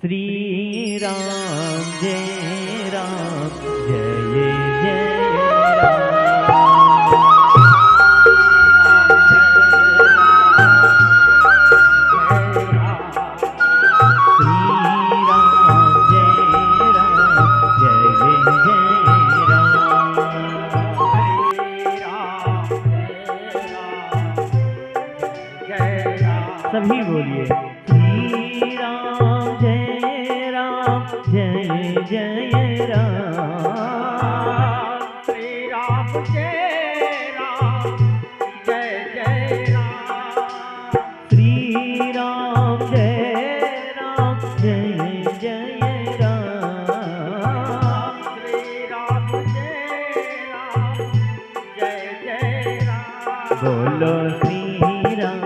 श्री राम जय राम जय जय सभी बोलिए श्री राम जय जय राम श्री राम जय जय राम श्री राम जय जय राम श्री राम जय जय राम बोलो श्री राम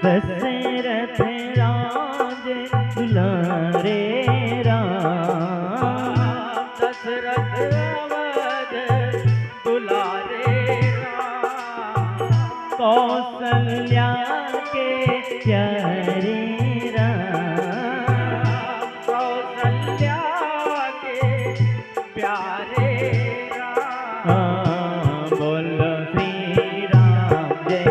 दशरथ राज दुलारे राम दशरथ अवध दुलारे राम कौशल्या के प्यारे राम कौशल्या के प्यारे राम बोलो श्री राम जय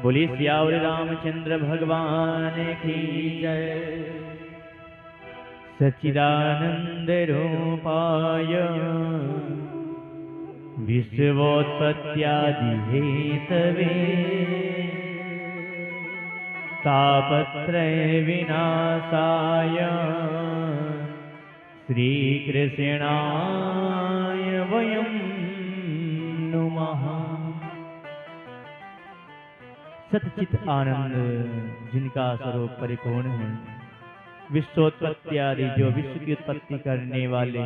बोलिए सियावर रामचंद्र भगवान की जय। सच्चिदानंद रूपाय विश्वोत्पत्त्यादि हेतवे तापत्रय विनाशाय श्रीकृष्णाय वयं नुमः। सच्चित आनंद जिनका स्वरूप परिपूर्ण है, विश्वोत्पत्ति आदि जो विश्व की उत्पत्ति करने वाले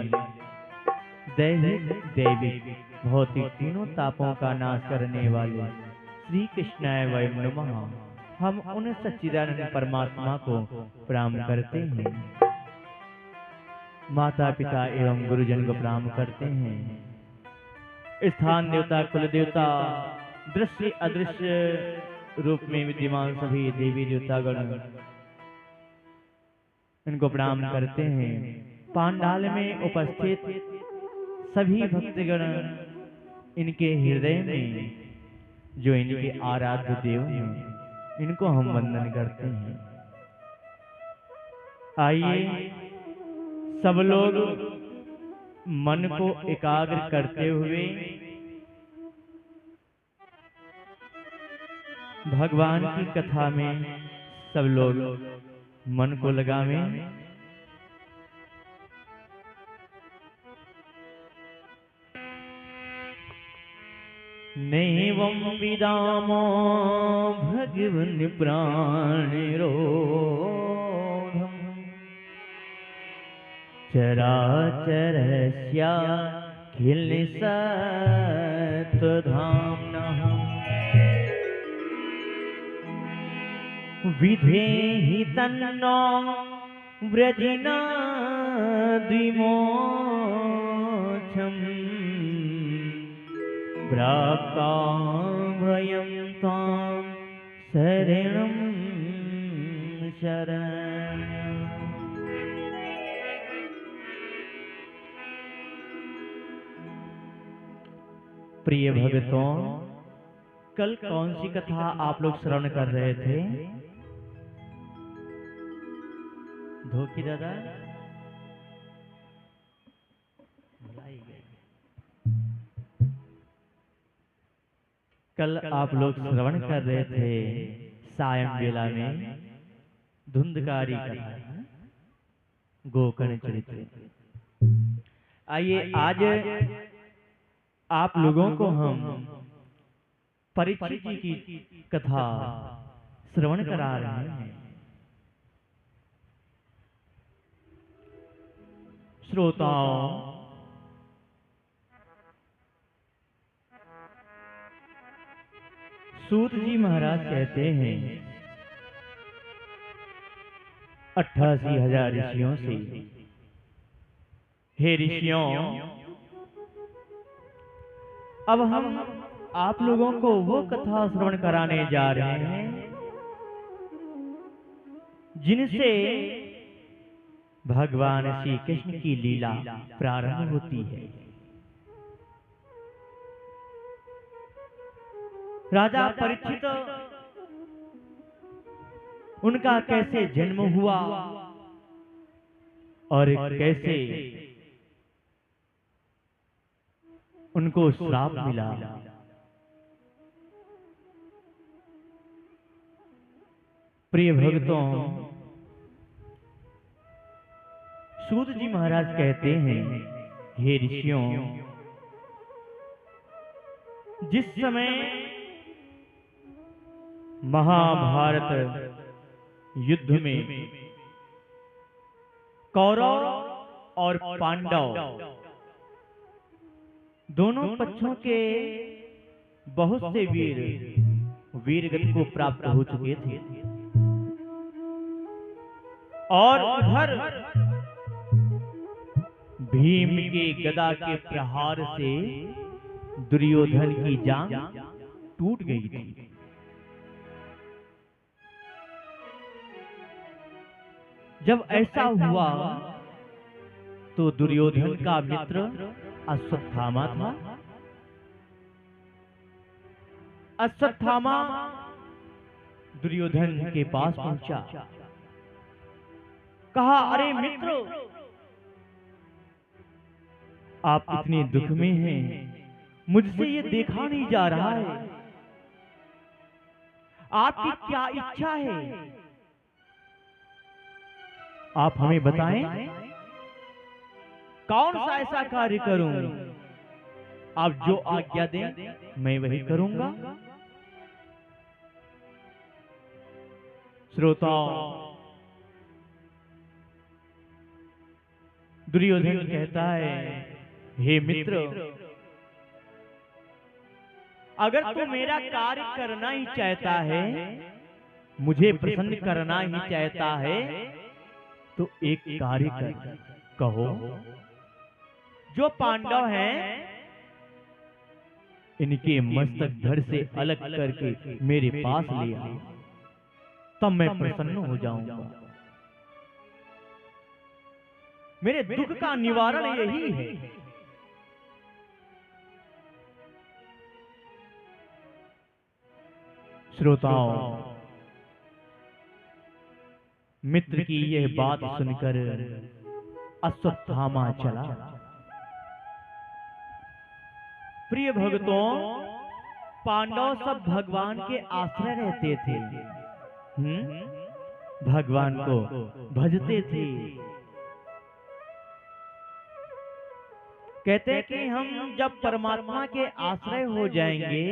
दैहिक दैविक भौतिक तीनों तापों का नाश करने वाले श्री कृष्णाय वयं नमः। हम उन सच्चिदानंद परमात्मा को प्रणाम करते हैं, माता पिता एवं गुरुजन को प्रणाम करते हैं, स्थान देवता कुल देवता दृश्य अदृश्य रूप में विद्यमान सभी देवी देवतागण इनको प्रणाम करते हैं। पांडाल में उपस्थित सभी भक्तगण इनके हृदय में जो इनके आराध्य देव हैं, इनको हम वंदन करते हैं। आइए सब लोग मन को एकाग्र करते हुए भगवान की कथा में सब लोग मन को लगावें। नैवं विदामो भगवन् प्राणिरोधम् चराचरस्याखिल सत्त्वधाम्नः विधेहि तन्नो व्रजिनाद्विमोक्षम् भ्राप्ताभयं त्वां शरणं शरणं। प्रिय भक्तों, कल कौन सी कथा आप लोग श्रवण कर रहे थे? धोखी दादा कल आप लोग श्रवण कर रहे थे सायं बेला में धुंधकारी कथा, गोकर्ण चरित्र। आइए आज आप लोगों को हम परीक्षित जी की कथा श्रवण करा रहे हैं। श्रोताओं, सूत जी महाराज कहते हैं 88,000 ऋषियों से, हे ऋषियों, अब हम आप लोगों को वो कथा श्रवण कराने जा रहे हैं जिनसे भगवान श्री कृष्ण की लीला प्रारंभ होती है। राजा परीक्षित, उनका कैसे जन्म हुआ और कैसे उनको श्राप मिला, प्रिय भक्तों, सूत जी महाराज कहते हैं, हे ऋषियों, जिस समय महाभारत युद्ध में कौरव और पांडव दोनों पक्षों के बहुत से वीर वीरगति को प्राप्त हो चुके थे और उधर भीम के गदा के प्रहार से दुर्योधन की जांघ टूट गई थी। जब ऐसा हुआ तो दुर्योधन का मित्र अश्वत्थामा था। अश्वत्थामा दुर्योधन के पास पहुंचा, कहा, अरे मित्र, आप इतने दुख में हैं, मुझसे ये देखा नहीं जा रहा है, आपकी क्या इच्छा है, आप हमें बताएं, कौन सा ऐसा कार्य करूं, आप जो आज्ञा दें मैं वही करूंगा। श्रोताओं, दुर्योधन कहता है, हे मित्र, अगर तू मेरा कार्य करना ही चाहता है, मुझे प्रसन्न करना ही चाहता है, तो एक कार्य कर, कहो, जो पांडव हैं इनके मस्तक धड़ से अलग करके मेरे पास ले आओ, तब मैं प्रसन्न हो जाऊंगा। मेरे दुख का निवारण यही है। श्रोताओ, मित्र की यह बात सुनकर अश्वत्थामा चला। प्रिय भक्तों, पांडव सब भगवान के आश्रय रहते थे, भगवान को भजते थे। कहते कि हम जब परमात्मा के आश्रय हो जाएंगे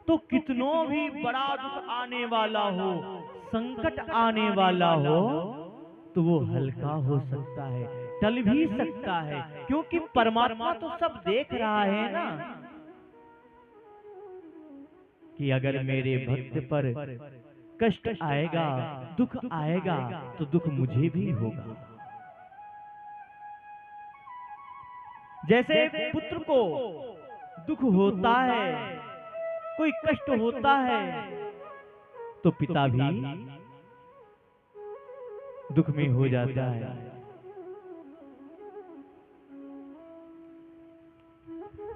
तो कितनों भी बड़ा दुख आने वाला हो, संकट आने वाला हो, तो वो हल्का हो सकता है, टल भी सकता है, क्योंकि परमात्मा तो सब देख रहा है ना, कि अगर मेरे भक्त पर कष्ट आएगा, दुख आएगा, तो दुख मुझे भी होगा। जैसे पुत्र को दुख होता है, कोई कष्ट होता है, तो पिता भी दुख में हो जाता है।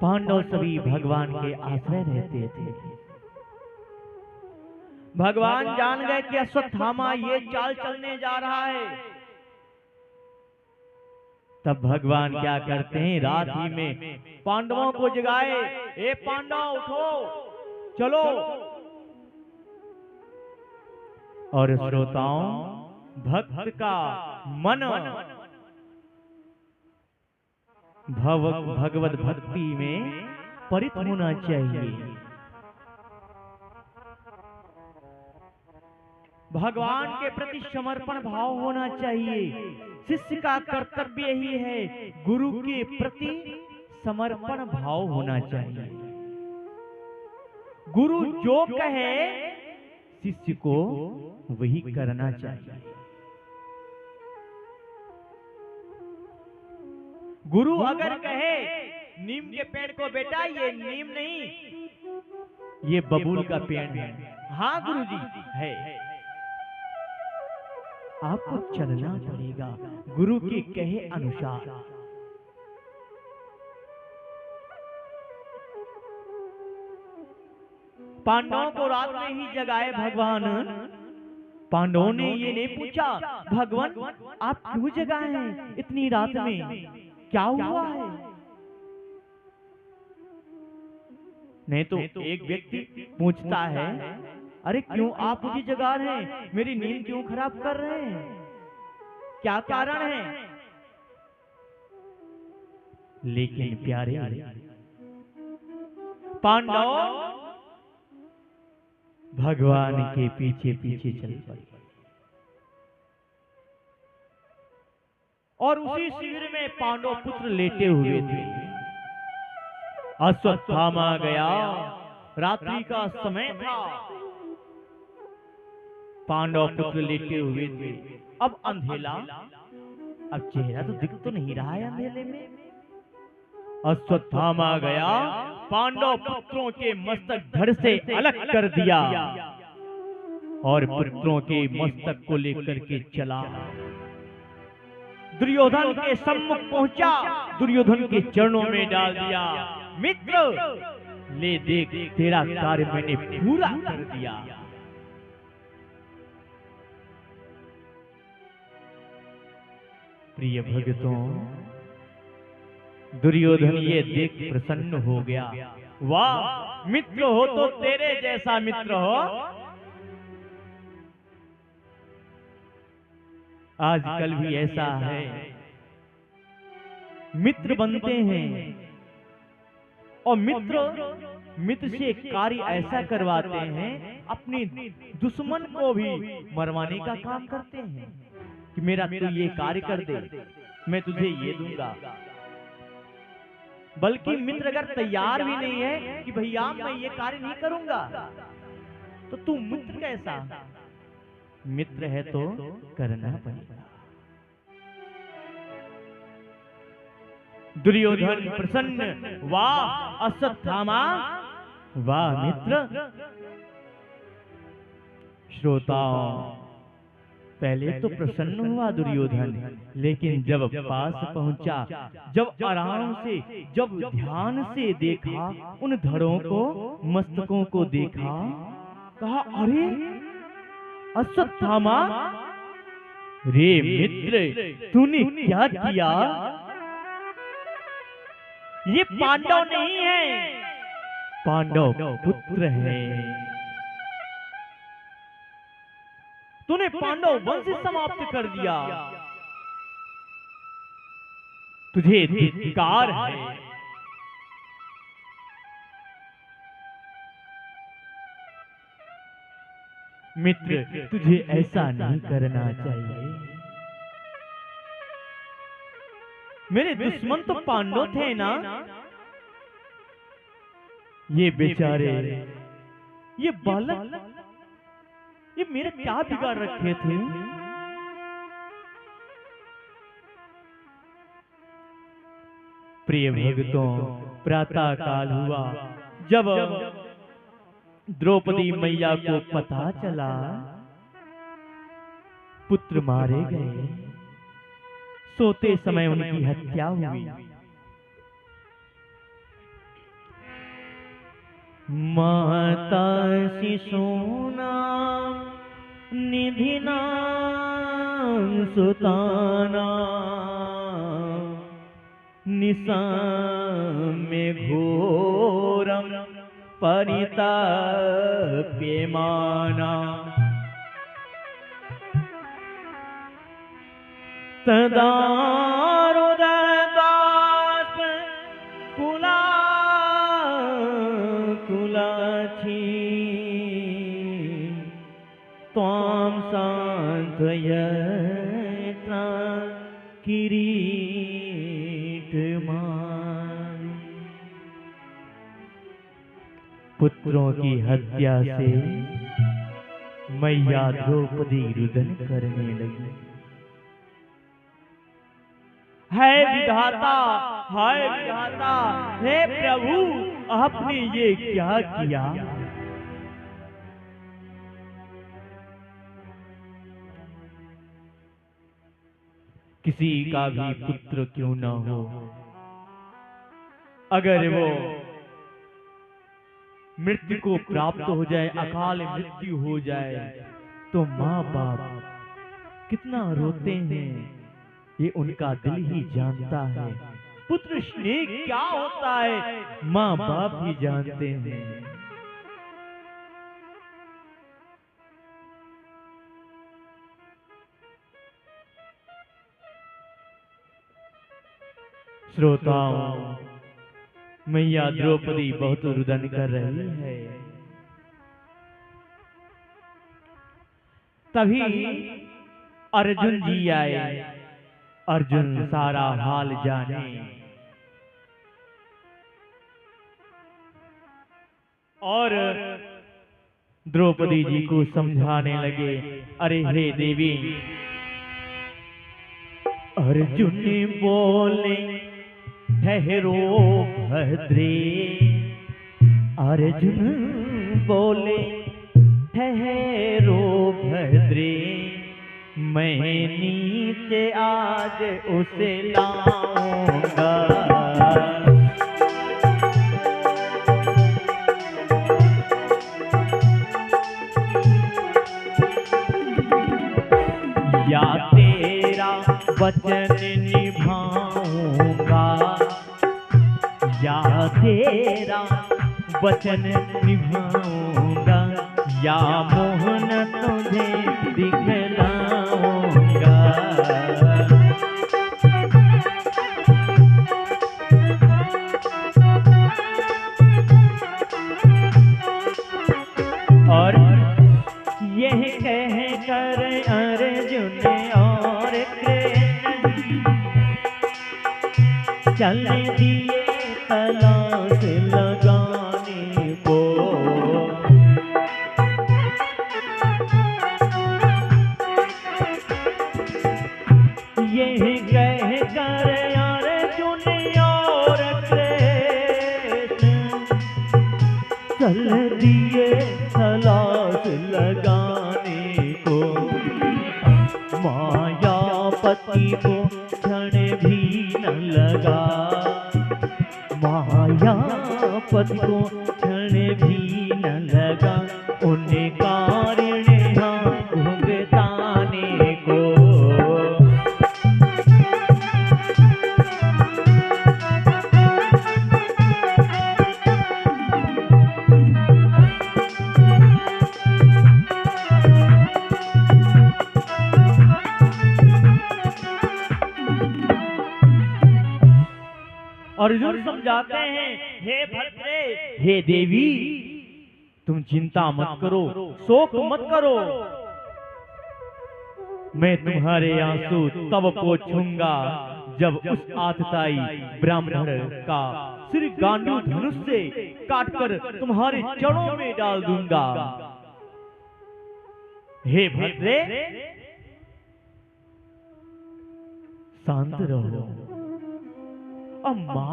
पांडव सभी भगवान के आश्रय रहते थे। भगवान जान गए कि अश्वत्थामा ये चाल चलने जा रहा है। तब भगवान क्या करते हैं, रात ही में पांडवों को जगाए, ए पांडव उठो, चलो। और श्रोताओं, भक्त का मन भगवत भक्ति में परित होना चाहिए। भगवान के प्रति समर्पण भाव होना चाहिए। शिष्य का कर्तव्य ही है गुरु के प्रति समर्पण भाव होना चाहिए। गुरु जो कहे शिष्य को वही करना चाहिए। गुरु अगर कहे नीम के पेड़ को, बेटा ये नीम नहीं, ये बबूल का पेड़ है, हाँ गुरुजी है, आपको चलना पड़ेगा गुरु के कहे अनुसार। पांडवों को रात में ही जगाए भगवान। पांडवों ने ये नहीं पूछा, भगवान आप क्यों जगाए हैं इतनी रात में, क्या हुआ है? नहीं तो एक व्यक्ति पूछता है, अरे क्यों आप मुझे जगा रहे हैं, मेरी नींद क्यों खराब कर रहे हैं, क्या कारण है? लेकिन प्यारे पांडव भगवान के पीछे पीछे चल पड़े और उसी शिविर में पांडव पुत्र लेटे हुए थे। अश्वत्थामा गया, रात्रि का समय था, पांडव पुत्र लेटे हुए थे। अब अंधेला, अब चेहरा तो दिख तो नहीं रहा है अंधेले में। अश्वत्थामा गया, पांडव पुत्रों के मस्तक धड़ से अलग कर दिया और पुत्रों के मस्तक को लेकर के चला। दुर्योधन के सम्मुख पहुंचा, दुर्योधन के चरणों में डाल दिया, मित्र ले देख तेरा कार्य मैंने पूरा कर दिया। प्रिय भक्तों, दुर्योधन ये देख प्रसन्न हो गया, वाह मित्र हो तो तेरे जैसा मित्र हो। आजकल भी ऐसा है, मित्र बनते हैं और मित्र से कार्य ऐसा करवाते हैं, अपने दुश्मन को भी मरवाने का काम करते हैं कि मेरा तू ये कार्य कर दे, मैं तुझे ये दूंगा। बल्कि मित्र अगर तैयार भी नहीं है कि भैया मैं ये कार्य नहीं करूंगा, तो तू मित्र कैसा? मित्र है तो करना पड़ेगा। दुर्योधन प्रसन्न, वाह अश्वत्थामा, वाह मित्र। श्रोताओं, पहले तो प्रसन्न हुआ दुर्योधन, लेकिन जब पास पहुंचा, जब आराम से, जब ध्यान से देखा, उन धड़ों को, मस्तकों को देखा, कहा अरे अश्वत्थामा, रे मित्र तूने क्या किया? ये पांडव नहीं है, पांडव पुत्र है। तूने पांडव वंश समाप्त कर दिया, तुझे धिक्कार है। मित्र तुझे ऐसा नहीं करना चाहिए। मेरे दुश्मन तो पांडव थे ना, ये बेचारे, ये बालक, ये मेरे क्या बिगाड़ रखे थे? प्रिय भक्तों, प्रातः काल हुआ, जब द्रौपदी मैया को पता चला पुत्र मारे गए, सोते समय उनकी हत्या हुई। माता शिशूना निधिना सुताना निशा में घोरम परिताप्यमाना तदा रुददास्प कुला कुलाची त्वां सांत्वयत्रा किरीटमान। पुत्रों की हत्या से मैया द्रौपदी रुदन करने लगी। है विधाता, हाय विधाता, हे प्रभु, आपने ये क्या किया? किसी का भी पुत्र क्यों न हो, अगर वो मृत्यु को प्राप्त हो जाए, अकाल मृत्यु हो जाए, तो माँ बाप कितना रोते हैं, ये उनका दिल ही जानता है। पुत्र स्नेह क्या होता है, माँ बाप ही जानते हैं। श्रोताओं, मैया द्रौपदी बहुत रुदन कर रही है। तभी अर्जुन जी आए। अर्जुन सारा हाल जाने और द्रौपदी जी को समझाने लगे। अरे हे देवी, अर्जुन बोले ठहरो भद्रे, अर्जुन बोले ठहरो भद्रे, मैं नीचे आज उसे लाऊंगा। या तेरा वचन निभाऊंगा, या तेरा वचन निभाऊंगा, या मोहन तुझे दिखलाऊंगा। और यह कह कर अर्जुन और कृष्ण चल दिए तलाश लगाने को। यह कह कर अर्जुन और कृष्ण चल दिए तलाश लगाने को। मायापति को क्षण भी न लगा, मायापति को क्षण भी न लगा, उन्हें कारण भुगताने को। अर्जुन समझाते हैं, हे भद्रे, हे देवी, तुम चिंता मत करो, शोक मत करो, मैं तुम्हारे आंसू तब पोंछूंगा जब उस आतताई ब्राह्मण का सिर गांडू धनुष से काटकर तुम्हारे चरणों में डाल दूंगा। हे भद्रे, शांत रहो। अम्मा,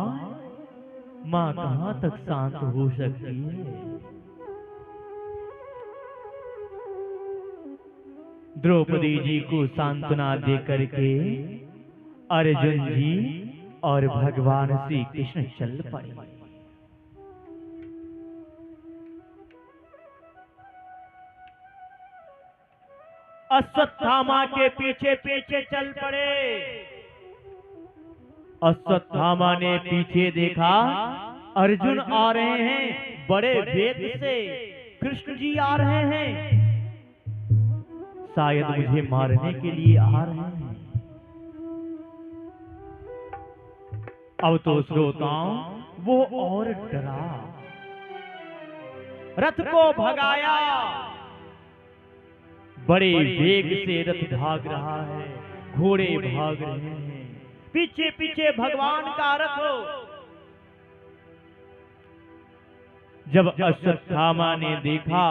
माँ कहाँ तक शांत हो सकती है। द्रौपदी जी को सांत्वना दे करके अर्जुन जी और भगवान श्री कृष्ण चल पड़े। अश्वत्थामा के पीछे पीछे चल पड़े। अश्वत्थामा ने पीछे देखा, अर्जुन आ रहे हैं, बड़े वेग से कृष्ण जी आ रहे हैं, शायद मुझे मारने के लिए आ रहे हैं। अब तो श्रोताओं वो और डरा, रथ को भगाया, बड़े वेग से रथ भाग रहा है, घोड़े भाग रहे हैं, पीछे पीछे भगवान का रथ हो। जब अश्वत्थामा ने देखा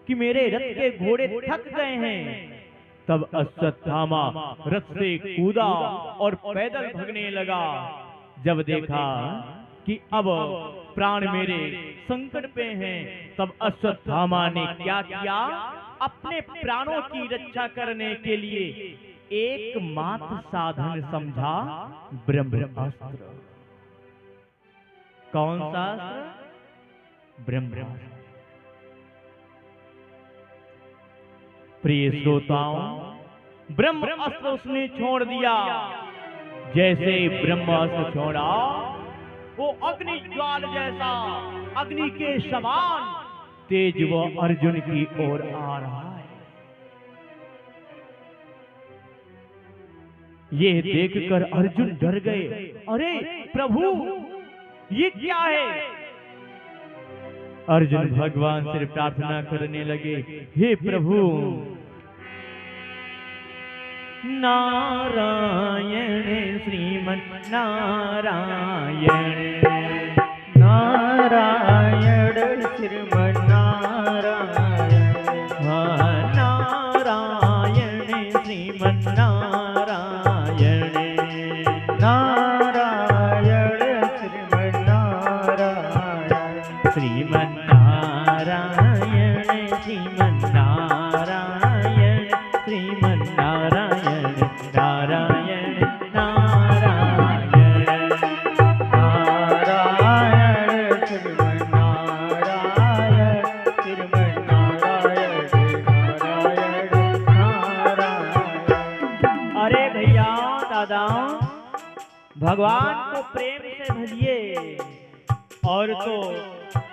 कि मेरे रथ के घोड़े थक गए हैं, तब अश्वत्थामा रथ से कूदा और पैदल भागने लगा। जब देखा कि अब प्राण मेरे संकट पे हैं, तब अश्वत्थामा ने क्या किया, अपने प्राणों की रक्षा करने के लिए एकमात्र साधन समझा ब्रह्मास्त्र। कौन सा अस्त्र? ब्रह्मास्त्र। प्रिय श्रोताओं, ब्रह्मास्त्र उसने छोड़ दिया। जैसे ब्रह्मास्त्र छोड़ा, वो अग्नि ज्वाल जैसा, अग्नि के समान तेज वो अर्जुन की ओर आ रहा है। ये देखकर अर्जुन डर गए। अरे प्रभु, ये क्या है? अर्जुन भगवान से प्रार्थना करने लगे, हे प्रभु, नारायण श्रीमन नारायण, नारायण श्रीमन नारायण, हाँ नारायण श्रीमन नारायण, नारायण श्रीमन नारायण, श्रीमन नारायण श्रीमन नारायण, श्रीमन नारायण नारायण नारायण, नारायण श्रीमन नारायण, श्रीमन नारायण नारायण नारायण। अरे भैया दादा, भगवान को प्रेम से भजिए। और तो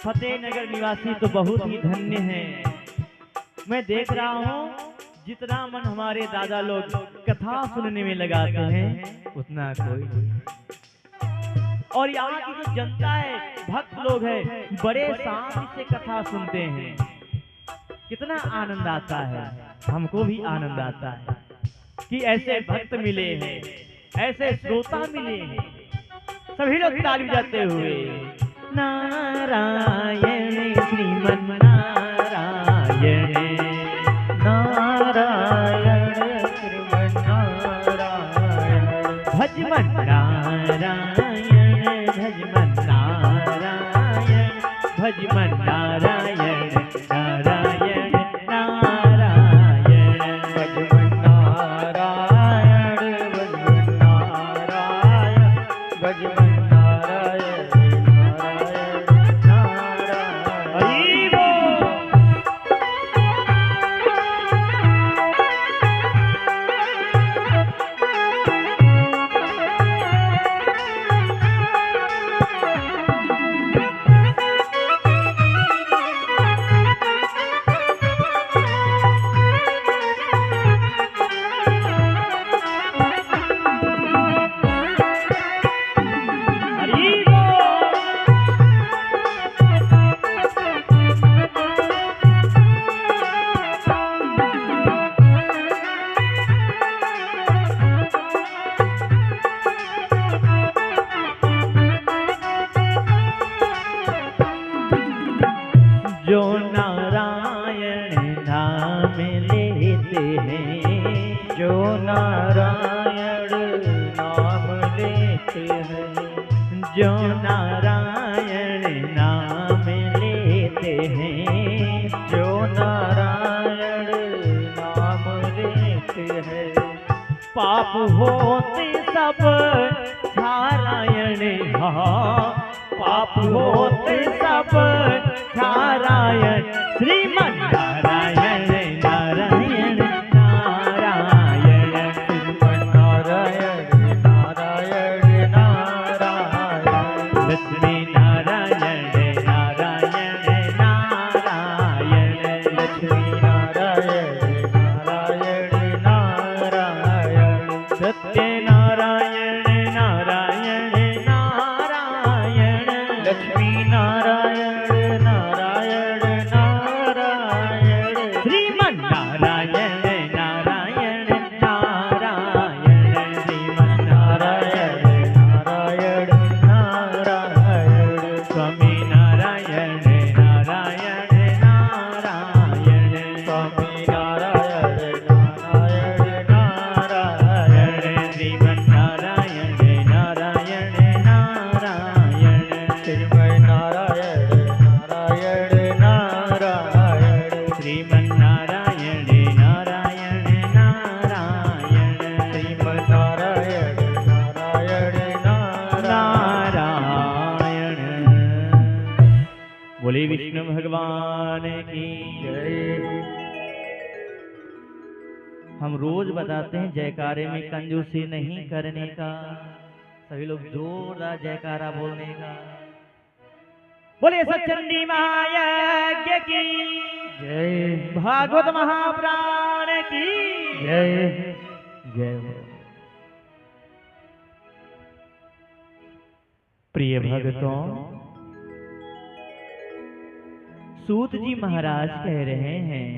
फतेहनगर निवासी तो बहुत ही धन्य हैं। मैं देख रहा हूँ जितना मन हमारे दादा लोग कथा सुनने में लगाते हैं, उतना कोई नहीं। और यहाँ की जो जनता है, भक्त लोग हैं, बड़े शांति से कथा सुनते हैं। कितना आनंद आता है, हमको भी आनंद आता है कि ऐसे भक्त मिले हैं, ऐसे श्रोता मिले हैं। सभी लोग ताली बजाते हुए नारायण श्रीमन नारायण, नारायण श्रीमन नारायण, भजमन नारायण, भजमन नारायण, भजमन नारायण नारायण नारायण, भजमन नारायण, भजमन नारायण, भजमन नारायण नारायण नारायण। हरि बोल। जो नारायण नाम लेते हैं, जो नारायण नाम लेते हैं, जो नारायण नाम लेते हैं, जो नारायण नाम लेते हैं, पाप होते सब नारायण, हाँ पाप होते सब नारायण, श्रीमन नारायण नारायण नारायण, श्रीमन नारायण नारायण नारायण, लक्ष्मी नारायण नारायण नारायण, लक्ष्मी नारायण नारायण नारायण, सत्य नारायण नारायण नारायण, लक्ष्मी नारायण नारायण नारायण, श्रीमन नारायण नारायण नारायण, श्रीमन नारायण नारायण नारायण, स्वामी नारायण नारायण नारायण, स्वामी नारायण नारायण नारायण, श्रीमन नारायण नारायण नारायण, श्रीमन नारायण नारायण नारायण, श्रीमन नारायण नारायण नारायण, श्रीमन नारायण नारायण नारायण, नारायण। बोले विष्णु भगवान की जय। हम रोज बताते हैं जयकारे में कंजूसी नहीं करने का, सभी लोग जोरदार जयकारा बोलने का। बोले सच्चंडी महायज्ञ की जय, भागवत महापुराण की जय। जय हो। प्रिय भक्तों, सूत जी महाराज कह रहे हैं,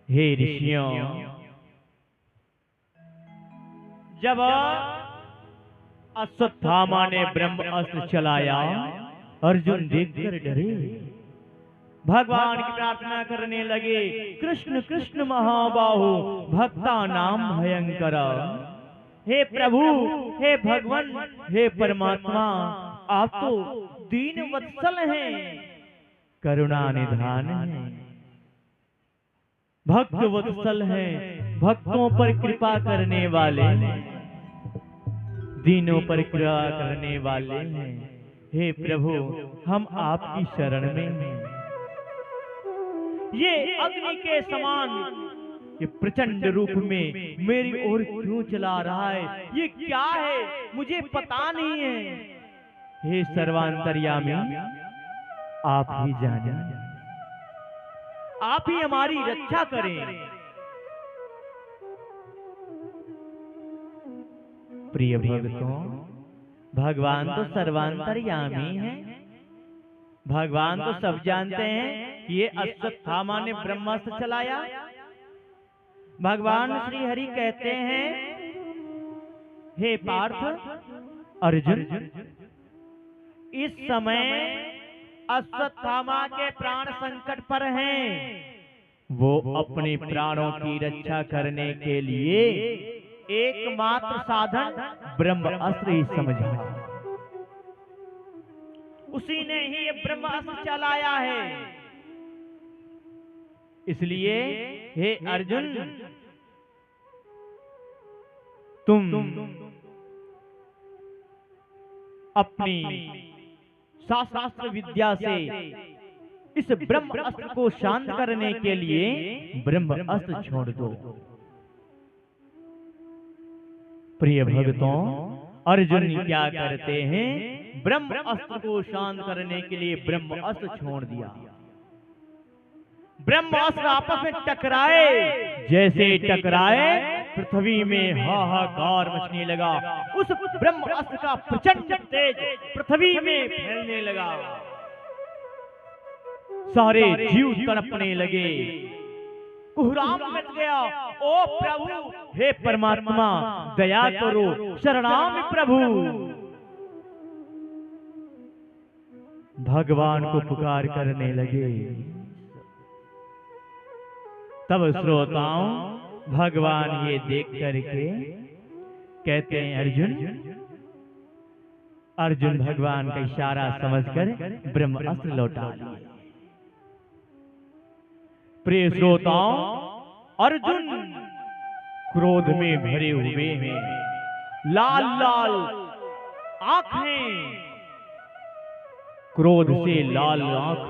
हे ऋषियों, जब अश्वत्थामा ने ब्रह्म अस्त्र चलाया, अर्जुन देखकर डरे, भगवान की प्रार्थना करने लगे, कृष्ण कृष्ण महाबाहु भक्ता नाम भयंकर। हे प्रभु, हे भगवान, हे परमात्मा, आप तो दीन वत्सल हैं, करुणा निधान हैं, भक्त वत्सल हैं, भक्तों पर कृपा करने वाले हैं, दीनों पर कृपा करने वाले हैं। हे प्रभु, हम आपकी शरण में हैं। ये अग्नि के समान ये प्रचंड रूप में मेरी ओर क्यों चला रहा है? ये क्या है? मुझे पता नहीं है। हे सर्वांतर्यामी, आप ही जाने, आप ही हमारी रक्षा करें। प्रिय भक्तों, भगवान तो सर्वांतर्यामी है, भगवान तो सब जानते हैं कि ये अश्वत्थामा ने ब्रह्मास्त्र चलाया। भगवान श्री हरि कहते हैं, हे पार्थ, अर्जुन, इस समय अश्वत्थामा के प्राण संकट पर हैं। वो अपने प्राणों की रक्षा करने के लिए एकमात्र साधन ब्रह्म अस्त्र ही समझा, उसी ने ही ये ब्रह्म अस्त्र चलाया है। इसलिए हे अर्जुन, तुम अपनी शास्त्र विद्या से इस ब्रह्म अस्त्र को शांत करने के लिए ब्रह्म अस्त्र छोड़ दो। प्रिय भक्तों, अर्जुन क्या करते हैं? ब्रह्म अस्त्र को शांत करने के लिए ब्रह्म अस्त्र छोड़ दिया। ब्रह्म अस्त्र आपस में टकराए, जैसे टकराए पृथ्वी में हाहाकार मचने लगा। उस ब्रह्म अस्त्र का प्रचंड तेज पृथ्वी में फैलने लगा, सारे जीव तड़पने लगे, कोहराम मच गया। ओ प्रभु, हे परमात्मा, दया करो, शरणामि प्रभु। भगवान को पुकार करने लगे। तब श्रोताओं, भगवान ये देख करके कहते हैं, अर्जुन, अर्जुन भगवान का इशारा समझकर ब्रह्मास्त्र लौटा लिए। प्रिय श्रोताओं, अर्जुन क्रोध में भरे हुए हैं, लाल लाल आंखें, क्रोध से लाल आंख।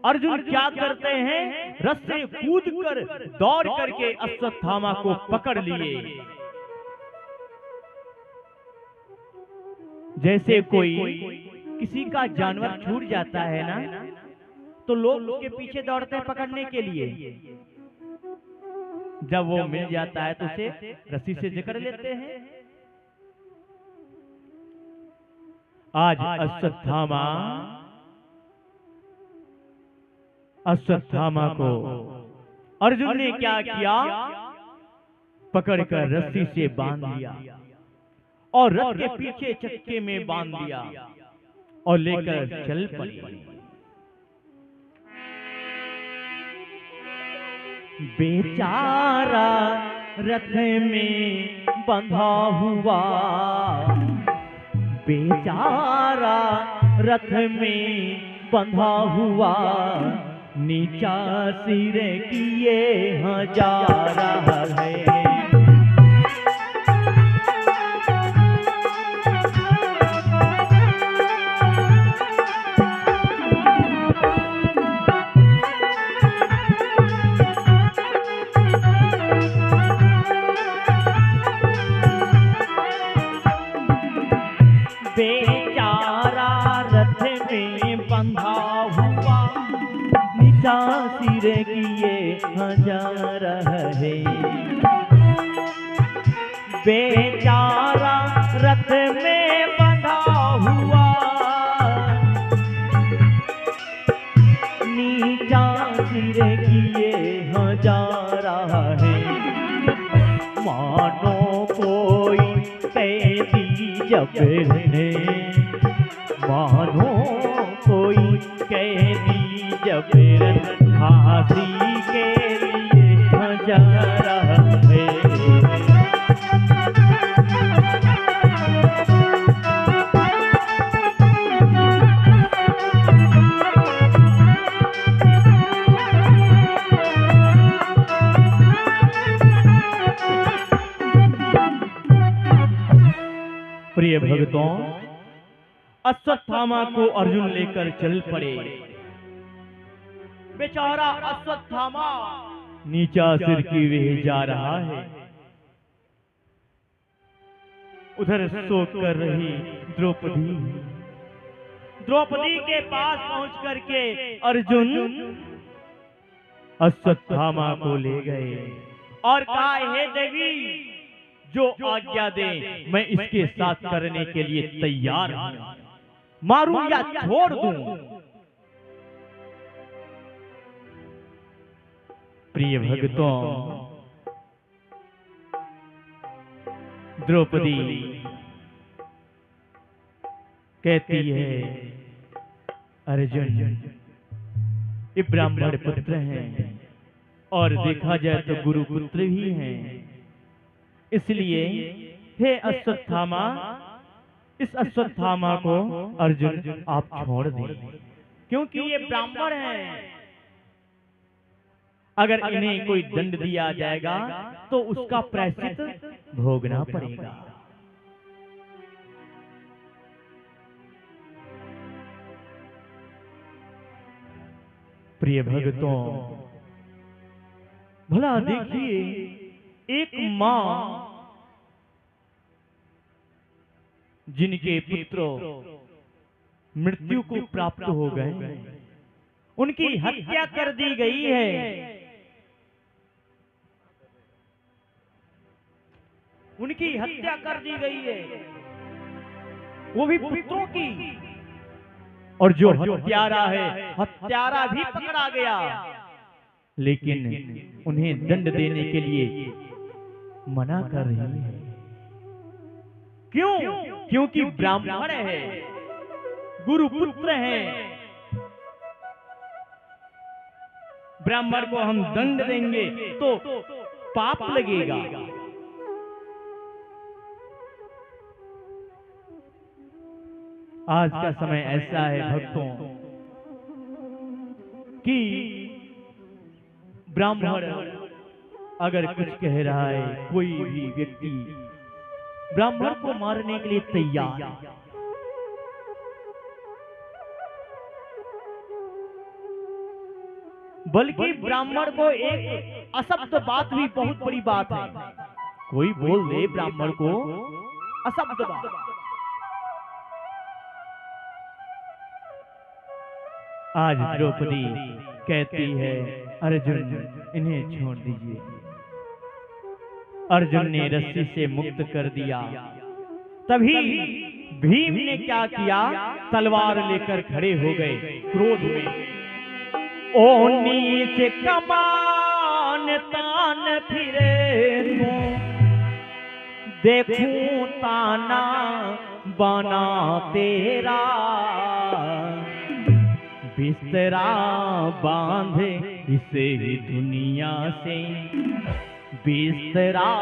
अर्जुन क्या करते हैं, रथ से कूद कर दौड़ करके अश्वत्थामा को पकड़ लिए। जैसे कोई किसी का जानवर छूट जाता है ना, तो लोग उसके पीछे दौड़ते हैं पकड़ने के लिए। जब वो मिल जाता है तो उसे रस्सी से जकड़ लेते हैं। आज अश्वत्थामा को अर्जुन ने क्या किया, पकड़कर रस्सी से बांध लिया और रथ के पीछे चक्के में बांध दिया और लेकर चल पड़े। बेचारा रथ में बंधा हुआ, बेचारा रथ में बंधा हुआ, नीचा सिर किए जा रहा है। बेचारा रथ में बंधा हुआ, नीचा सिर किए जा रहा है। बेचारा रथ में बंधा हुआ, नीचा सिर किए जा रहा है। मानो कोई कैदी जबरने, मानो कोई कैदी जबरन फांसी के लिए जा रहा है। प्रिय भक्तों, अश्वत्थामा को अर्जुन लेकर चल पड़े। बेचारा अश्वत्थामा नीचा सिर किए जा रहा है। उधर शोक कर रही द्रौपदी के पास पहुंच करके अर्जुन अश्वत्थामा को ले गए और कहा, हे देवी, जो आज्ञा दे मैं इसके साथ करने के लिए तैयार हूं, मारूं या छोड़ दूं। प्रिय भक्तों, द्रौपदी कहती है, अर्जुन ये ब्राह्मण पुत्र हैं और देखा जाए तो गुरु पुत्र भी हैं, इसलिए हे अश्वत्थामा, इस अश्वत्थामा को अर्जुन आप छोड़ दें, क्योंकि ये ब्राह्मण हैं। अगर इन्हें कोई दंड दिया जाएगा तो उसका प्रायश्चित भोगना पड़ेगा। प्रिय भक्तों, भला देखिए, एक मां जिनके पुत्रों मृत्यु को प्राप्त हो गए, उनकी हत्या कर दी गई है। उनकी हत्या कर दी गई है, वो भी पुत्रों की, और जो हत्यारा है, हत्यारा भी पकड़ा गया, लेकिन उन्हें दंड देने के लिए मना कर रही है। क्यों? क्योंकि ब्राह्मण है, गुरु पुत्र है। ब्राह्मण को हम दंड देंगे तो पाप लगेगा। आज का समय ऐसा है भक्तों कि ब्राह्मण अगर कुछ कह रहा है, कोई भी व्यक्ति ब्राह्मण को मारने के लिए तैयार, बल्कि ब्राह्मण को एक अशब्द बात भी बहुत बड़ी बात है। कोई बोल दे ब्राह्मण को अशब्द बात, आज द्रौपदी कहती है अर्जुन इन्हें छोड़ दीजिए। अर्जुन ने रस्सी से मुक्त कर दिया। तभी भीम ने क्या किया, तलवार लेकर खड़े हो गए क्रोध में। ओ नीचे कमान तान फिरे देखूं ताना बना तेरा, बिस्तरा बांधे इसे दुनिया से, बिस्तरा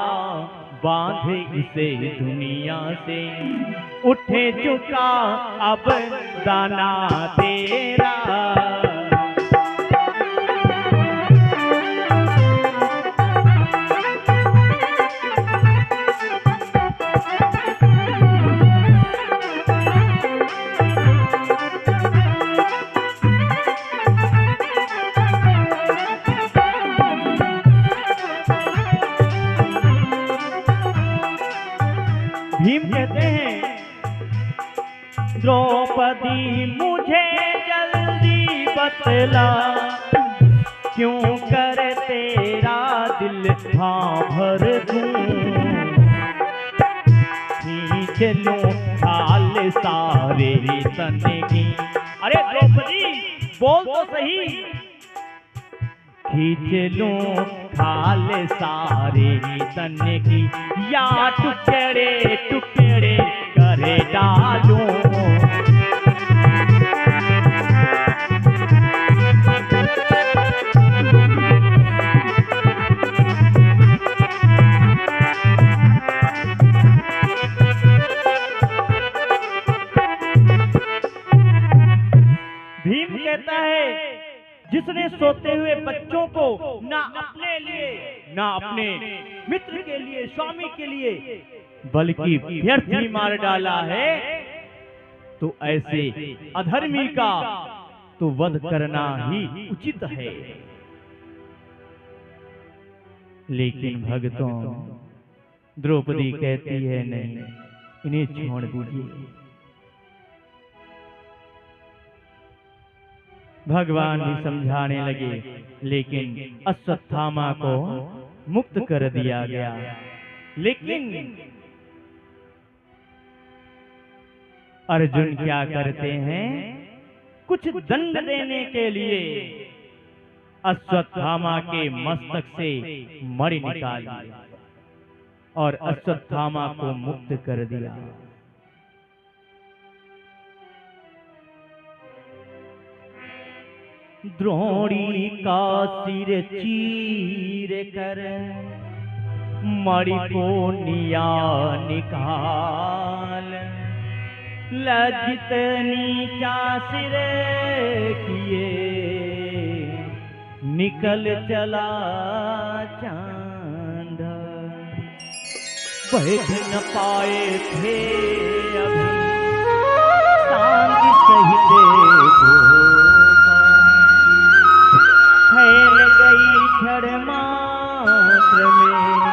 बांधे इसे दुनिया से, उठे चुका अब दाना तेरा। भीम कहते हैं द्रौपदी मुझे जल्दी बतला, क्यों कर तेरा दिल भर दूं, खींच लूं खाल सारे तन की। अरे द्रौपदी बोल तो सही, खींच लूं खाल सारे तन की, या टुकड़े टुकड़े करे डालूं। भीम कहता है जिसने सोते हुए बच्चों को ना अपने लिए ना अपने मित्र के लिए स्वामी के लिए बल्कि व्यर्थ ही मार डाला है, तो ऐसे अधर्मी का तो वध करना ही उचित है। लेकिन भक्तों द्रौपदी कहती है नहीं, इन्हें छोड़ दीजिए। भगवान भी समझाने लगे, लेकिन अश्वत्थामा को मुक्त कर दिया गया। लेकिन अर्जुन क्या करते हैं, कुछ दंड देने के लिए अश्वत्थामा के मस्तक से मणि निकाली और अश्वत्थामा को मुक्त कर दिया। द्रोणी का सिर चीर कर मणि को निया निकाल, लज्जित नीचा सिर किए निकल चला चांद। बैठ न पाए थे अभी सांग सहित देखो, फैल गई क्षण मात्र में